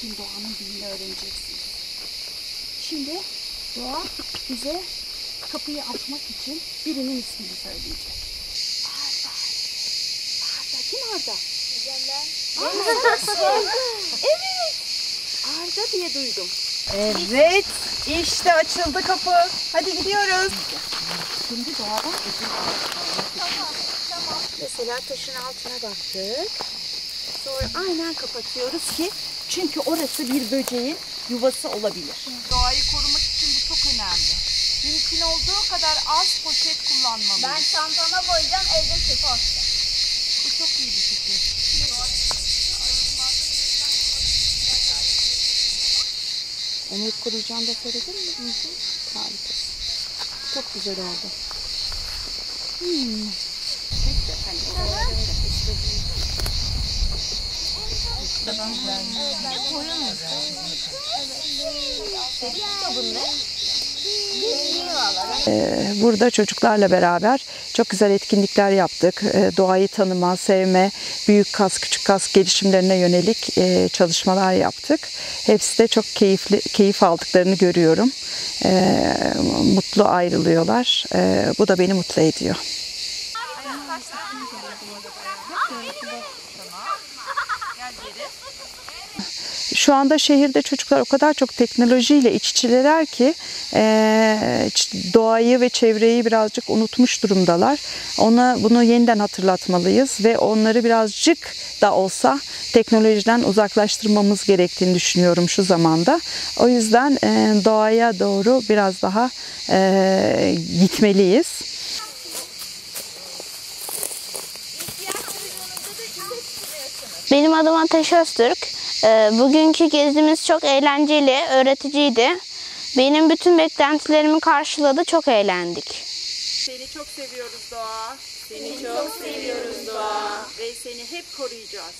bugün doğanın dilini öğreneceksiniz. Şimdi doğa bize kapıyı açmak için birinin ismini söyleyecek. Arda. Arda. Kim Arda? Ben. Evet. Arda diye duydum. Evet, işte açıldı kapı. Hadi gidiyoruz. Şimdi doğadan ödül almak. Tamam. Mesela taşın altına baktık. Sonra aynen kapatıyoruz ki çünkü orası bir böceğin yuvası olabilir. Doğayı korumak için bu çok önemli. Mümkün olduğu kadar az poşet kullanmalıyız. Ben çantama koyacağım, evde çöpe atacağım. Bu çok iyi bir fikir. Onu hep koruyacağını da söyledin mi? Harika. Çok güzel oldu. Burada çocuklarla beraber çok güzel etkinlikler yaptık. Doğayı tanıma, sevme, büyük kas, küçük kas gelişimlerine yönelik çalışmalar yaptık. Hepsi de çok keyif aldıklarını görüyorum. Mutlu ayrılıyorlar. Bu da beni mutlu ediyor. Şu anda şehirde çocuklar o kadar çok teknolojiyle iç içeler ki doğayı ve çevreyi birazcık unutmuş durumdalar. Bunu yeniden hatırlatmalıyız ve onları birazcık da olsa teknolojiden uzaklaştırmamız gerektiğini düşünüyorum şu zamanda. O yüzden doğaya doğru biraz daha gitmeliyiz. Benim adım Ateş Öztürk. Bugünkü gezimiz çok eğlenceli, öğreticiydi. Benim bütün beklentilerimi karşıladı, çok eğlendik. Seni çok seviyoruz Doğa. Seni çok seviyoruz Doğa. Ve seni hep koruyacağız.